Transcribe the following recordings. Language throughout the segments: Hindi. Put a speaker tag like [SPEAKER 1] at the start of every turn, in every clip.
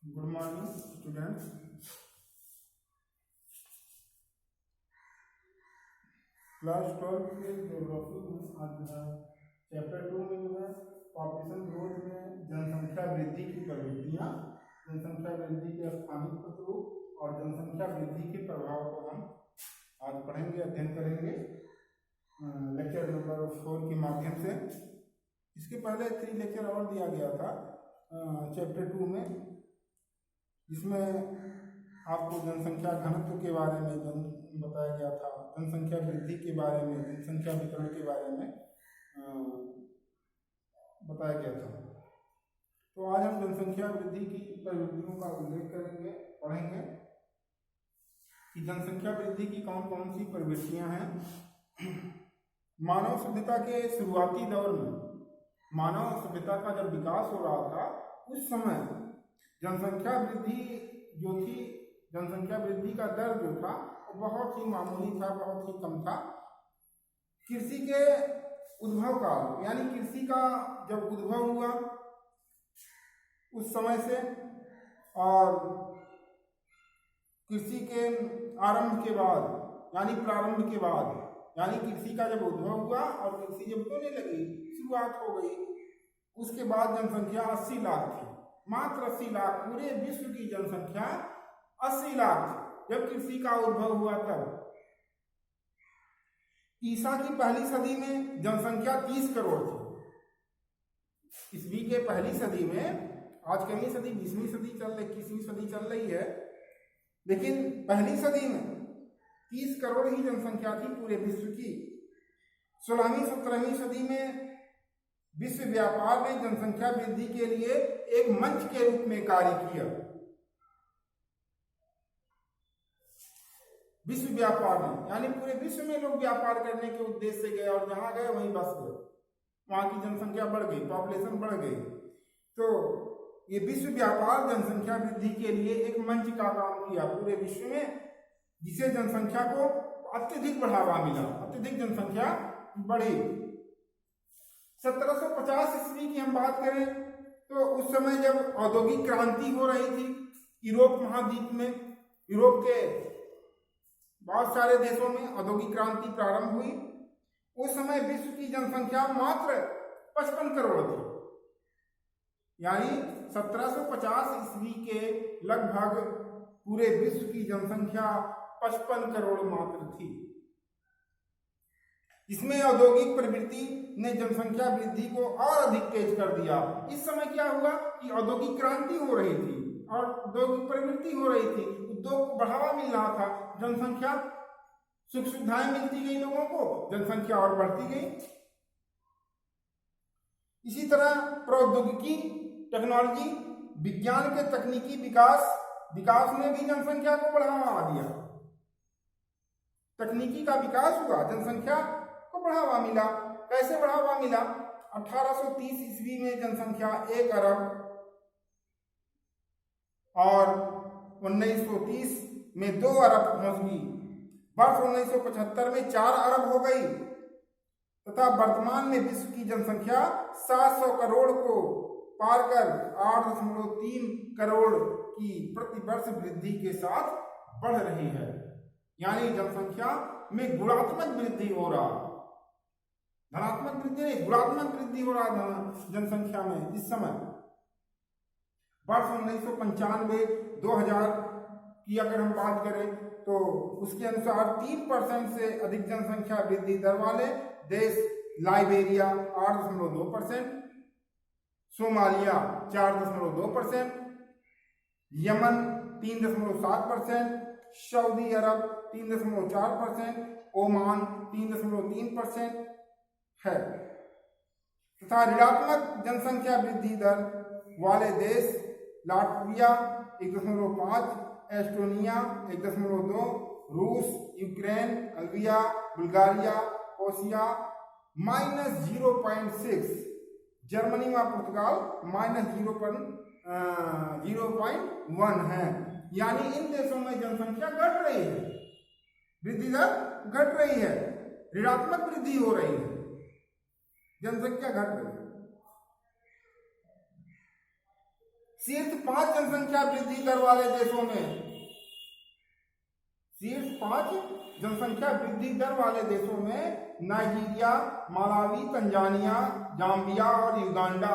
[SPEAKER 1] Good morning students. क्लास 12 के ज्योग्राफी में आज जो है चैप्टर 2 में जो है पॉपुलेशन ग्रोथ में जनसंख्या वृद्धि की प्रवृत्तियाँ, जनसंख्या वृद्धि के स्थानिक प्रतिरूप और जनसंख्या वृद्धि के प्रभाव को हम आज पढ़ेंगे, अध्ययन करेंगे लेक्चर नंबर 4 के माध्यम से। इसके पहले 3 लेक्चर और दिया गया था चैप्टर 2 में, जिसमें आपको जनसंख्या घनत्व के बारे में बताया गया था, जनसंख्या वृद्धि के बारे में, जनसंख्या वितरण के बारे में बताया गया था। तो आज हम जनसंख्या वृद्धि की प्रवृत्तियों का उल्लेख करेंगे, पढ़ेंगे कि जनसंख्या वृद्धि की कौन कौन सी प्रवृत्तियां हैं। मानव सभ्यता के शुरुआती दौर में, मानव सभ्यता का जब विकास हो रहा था उस समय जनसंख्या वृद्धि जो थी, जनसंख्या वृद्धि का दर जो था वो बहुत ही मामूली था, बहुत ही कम था। कृषि के उद्भव काल यानी कृषि का जब उद्भव हुआ उस समय से, और कृषि के आरंभ के बाद यानी प्रारंभ के बाद, यानी कृषि का जब उद्भव हुआ और कृषि जब होने लगी, शुरुआत हो गई, उसके बाद जनसंख्या 80 लाख थी, मात्र 80 लाख। पूरे विश्व की जनसंख्या 80 लाख थी जब कृषि का उद्भव हुआ तब। ईसा की पहली सदी में जनसंख्या 30 करोड़ थी। ईस्वी के पहली सदी में, आज कहीं सदी 20वीं सदी चल रही, 21वीं सदी चल रही है, लेकिन पहली सदी में 30 करोड़ ही जनसंख्या थी पूरे विश्व की। 16वीं 17वीं सदी में विश्व व्यापार ने जनसंख्या वृद्धि के लिए एक मंच के रूप में कार्य किया। विश्व व्यापार ने यानी पूरे विश्व में लोग व्यापार करने के उद्देश्य से गए और जहां गए वहीं बस गए, वहां की जनसंख्या बढ़ गई, पॉपुलेशन बढ़ गई। तो ये विश्व व्यापार जनसंख्या वृद्धि के लिए एक मंच का काम किया पूरे विश्व में, जिसे जनसंख्या को अत्यधिक बढ़ावा मिला, अत्यधिक जनसंख्या बढ़ी। 1750 ईस्वी की हम बात करें तो उस समय जब औद्योगिक क्रांति हो रही थी यूरोप महाद्वीप में, यूरोप के बहुत सारे देशों में औद्योगिक क्रांति प्रारंभ हुई। उस समय विश्व की जनसंख्या मात्र 55 करोड़ थी, यानी 1750 ईस्वी के लगभग पूरे विश्व की जनसंख्या 55 करोड़ मात्र थी। इसमें औद्योगिक प्रवृत्ति ने जनसंख्या वृद्धि को और अधिक तेज कर दिया। इस समय क्या हुआ कि औद्योगिक क्रांति हो रही थी और औद्योगिक प्रवृत्ति हो रही थी, उद्योग को बढ़ावा मिल रहा था, जनसंख्या, सुख सुविधाएं मिलती गई लोगों को, जनसंख्या और बढ़ती गई। इसी तरह प्रौद्योगिकी, टेक्नोलॉजी, विज्ञान के तकनीकी विकास ने भी जनसंख्या को बढ़ावा दिया। तकनीकी का विकास हुआ, जनसंख्या को बढ़ावा मिला। कैसे बढ़ावा मिला? 1830 ईस्वी में जनसंख्या 1 अरब और 1930 में 2 अरब पहुंच गई। वर्ष 1975 में 4 अरब हो गई तथा वर्तमान में विश्व की जनसंख्या 700 करोड़ को पार कर 8.3 करोड़ की प्रतिवर्ष वृद्धि के साथ बढ़ रही है। यानी जनसंख्या में गुणात्मक वृद्धि हो रहा, धनात्मक वृद्धि नहीं, गुणात्मक वृद्धि हो रहा जनसंख्या में इस समय। वर्ष 1995-2000 की अगर हम बात करें तो उसके अनुसार 3% से अधिक जनसंख्या वृद्धि दर वाले देश लाइबेरिया 8.2%, सोमालिया 4.2%, यमन 3.7%, सऊदी अरब 3.4%, ओमान 3.3% है तथा ऋणात्मक जनसंख्या वृद्धि दर वाले देश लाटविया 1.5, एस्टोनिया 1.2, रूस, यूक्रेन, अल्बिया, बुल्गारिया, कोसिया -0.6, जर्मनी व पुर्तगाल -0.1 है। यानी इन देशों में जनसंख्या घट रही है, वृद्धि दर घट रही है, ऋणात्मक वृद्धि हो रही है, जनसंख्या घट रही है। शीर्ष 5 जनसंख्या वृद्धि दर वाले देशों में, शीर्ष 5 जनसंख्या वृद्धि दर वाले देशों में नाइजीरिया, मालावी, तंजानिया, जाम्बिया और युगांडा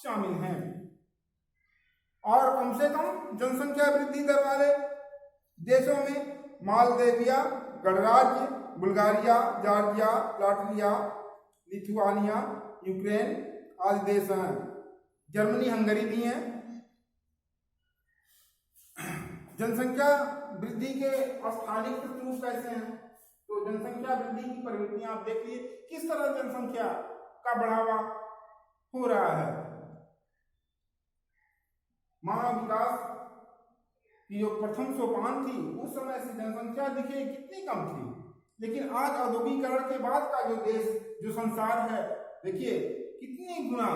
[SPEAKER 1] शामिल हैं। और कम से कम जनसंख्या वृद्धि दर वाले देशों में मालदीविया, गणराज्य, Bulgaria, Georgia, Latvia, Lithuania, Ukraine आदि देश हैं। जर्मनी, हंगरी भी हैं। जनसंख्या वृद्धि के स्थानिक प्रतिरूप कैसे हैं? तो जनसंख्या वृद्धि की प्रवृत्तियां आप देखिए, किस तरह जनसंख्या का बढ़ावा हो रहा है। मानव विकास की जो प्रथम सोपान थी, उस समय से जनसंख्या देखिए कितनी कम थी, लेकिन आज औद्योगिकरण के बाद का जो देश, जो संसार है, देखिए कितनी गुना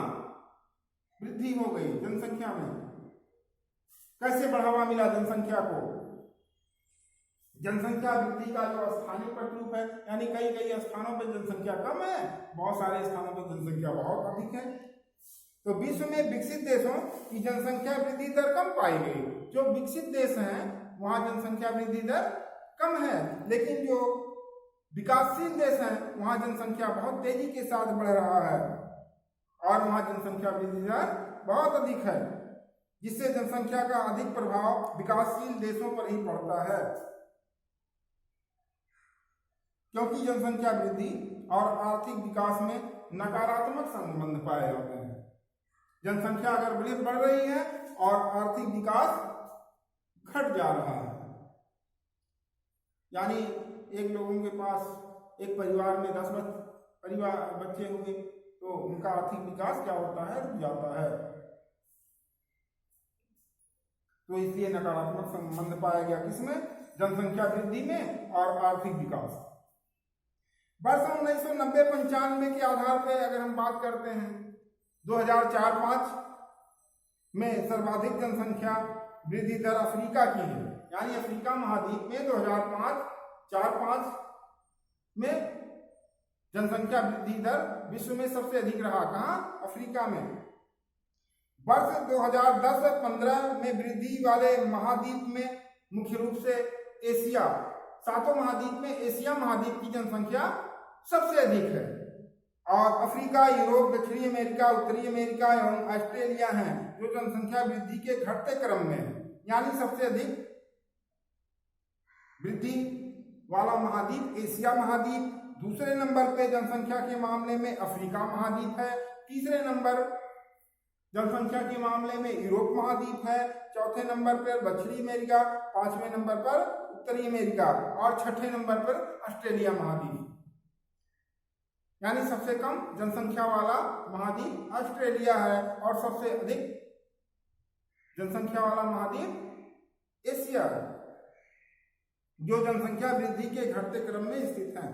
[SPEAKER 1] वृद्धि हो गई जनसंख्या में। कैसे बढ़ावा मिला जनसंख्या को? जनसंख्या वृद्धि का जो स्थानीय प्रतिरूप है, यानी कई कई स्थानों पर जनसंख्या कम है, बहुत सारे स्थानों पर जनसंख्या बहुत अधिक है। तो विश्व में विकसित देशों की जनसंख्या वृद्धि दर कम पाई गई। जो विकसित देश हैं वहां जनसंख्या वृद्धि दर कम है, लेकिन जो विकासशील देश हैं वहां जनसंख्या बहुत तेजी के साथ बढ़ रहा है और वहां जनसंख्या वृद्धि दर बहुत अधिक है, जिससे जनसंख्या का अधिक प्रभाव विकासशील देशों पर ही पड़ता है, क्योंकि जनसंख्या वृद्धि और आर्थिक विकास में नकारात्मक संबंध पाए जाते हैं। जनसंख्या अगर बढ़ रही है और आर्थिक विकास घट जा रहा है, यानी एक लोगों के पास, एक परिवार में 10 बच्चे हुए तो उनका आर्थिक विकास क्या होता है? रुक जाता है। तो इसलिए नकारात्मक संबंध पाया गया किसमें? जनसंख्या वृद्धि में और आर्थिक विकास। वर्ष 1990-95 के आधार पर अगर हम बात करते हैं, 2004-05 में सर्वाधिक जनसंख्या वृद्धि दर अफ्रीका की है, यानी अफ्रीका महाद्वीप में 2005-05 में जनसंख्या वृद्धि दर विश्व में सबसे अधिक रहा। कहाँ? अफ्रीका में। वर्ष 2010-15 में वृद्धि वाले महाद्वीप में मुख्य रूप से एशिया, 7 महाद्वीप में एशिया महाद्वीप की जनसंख्या सबसे अधिक है और अफ्रीका, यूरोप, दक्षिणी अमेरिका, उत्तरी अमेरिका एवं ऑस्ट्रेलिया हैं जो जनसंख्या वृद्धि के घटते क्रम में है, यानी सबसे अधिक वृद्धि वाला महाद्वीप एशिया महाद्वीप, दूसरे नंबर पे जनसंख्या के मामले में अफ्रीका महाद्वीप है, तीसरे नंबर जनसंख्या के मामले में यूरोप महाद्वीप है, चौथे नंबर पर दक्षिणी अमेरिका, 5वें नंबर पर उत्तरी अमेरिका और 6ठे नंबर पर ऑस्ट्रेलिया महाद्वीप, यानी सबसे कम जनसंख्या वाला महाद्वीप ऑस्ट्रेलिया है और सबसे अधिक जनसंख्या वाला महाद्वीप एशिया है, जो जनसंख्या वृद्धि के घटते क्रम में स्थित है।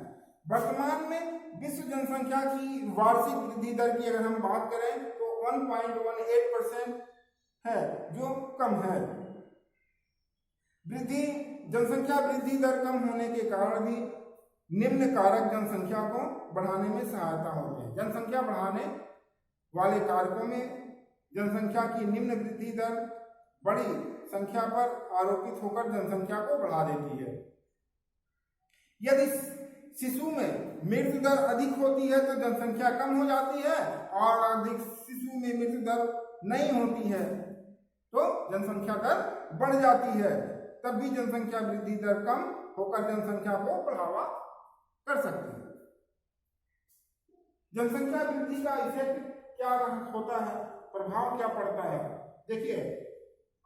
[SPEAKER 1] वर्तमान में विश्व जनसंख्या की वार्षिक वृद्धि दर की अगर हम बात करें तो 1.18% है, जो कम है। जनसंख्या वृद्धि दर कम होने के कारण भी निम्न कारक जनसंख्या को बढ़ाने में सहायता होते हैं। जनसंख्या बढ़ाने वाले कारकों में जनसंख्या की निम्न वृद्धि दर बड़ी संख्या पर आरोपित होकर जनसंख्या को बढ़ा देती है। यदि शिशु में मृत्यु दर अधिक होती है तो जनसंख्या कम हो जाती है और अधिक शिशु में मृत्यु दर नहीं होती है तो जनसंख्या दर बढ़ जाती है। तब भी जनसंख्या वृद्धि दर कम होकर जनसंख्या को बढ़ावा कर सकती है। जनसंख्या वृद्धि का इफेक्ट क्या होता है, प्रभाव क्या पड़ता है? देखिए,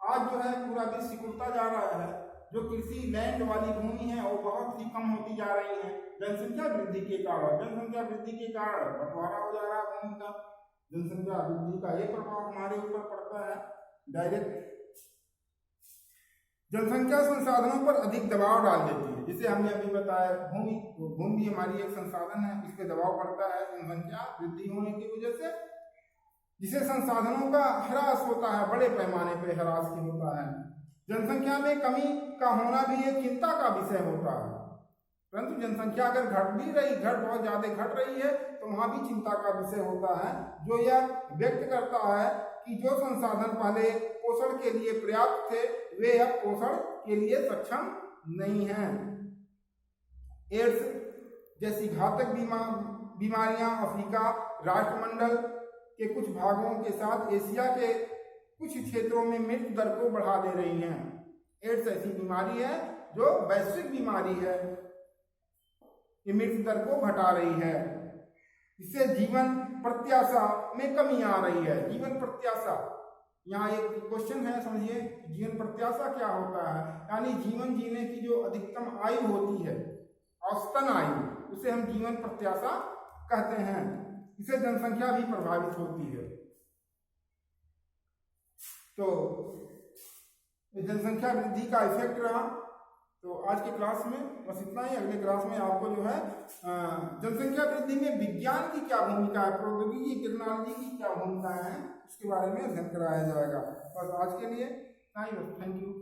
[SPEAKER 1] आज जो है पूरा देश सिकुड़ता जा रहा है। जो कृषि लैंड वाली भूमि है वो बहुत ही कम होती जा रही है जनसंख्या वृद्धि के कारण। जनसंख्या वृद्धि के कारण बंटवारा हो जा रहा है भूमि का। जनसंख्या वृद्धि का ये प्रभाव हमारे ऊपर पड़ता है डायरेक्ट। जनसंख्या संसाधनों पर अधिक दबाव डाल देती है, जिसे हमने अभी बताया भूमि भी हमारी एक संसाधन है, इस पे दबाव पड़ता है जनसंख्या वृद्धि होने की वजह से, जिसे संसाधनों का ह्रास होता है, बड़े पैमाने पे ह्रास की होता है। जनसंख्या में कमी का होना भी एक चिंता का विषय होता है, परंतु जनसंख्या अगर बहुत ज्यादा घट रही है तो वहाँ भी चिंता का विषय होता है, जो यह व्यक्त करता है कि जो संसाधन पहले पोषण के लिए पर्याप्त थे वे अब पोषण के लिए सक्षम नहीं हैं। एड्स जैसी घातक बीमारियां अफ्रीका राष्ट्रमंडल के कुछ भागों के साथ एशिया के कुछ क्षेत्रों में मृत्यु दर को बढ़ा दे रही हैं। एड्स ऐसी बीमारी है जो वैश्विक बीमारी है, ये मृत्यु दर को घटा रही है। इससे जीवन प्रत्याशा में कमी आ रही है। जीवन प्रत्याशा, यहाँ एक क्वेश्चन है, समझिए जीवन प्रत्याशा क्या होता है। यानी जीवन जीने की जो अधिकतम आयु होती है, औसतन आयु, उसे हम जीवन प्रत्याशा कहते हैं। इससे जनसंख्या भी प्रभावित होती है। तो जनसंख्या वृद्धि का इफेक्ट रहा। तो आज के क्लास में बस इतना ही। अगले क्लास में आपको जो है जनसंख्या वृद्धि में विज्ञान की क्या भूमिका है, प्रौद्योगिकी टेक्नोलॉजी की क्या भूमिका है, उसके बारे में अध्ययन कराया जाएगा। बस आज के लिए थैंक यू।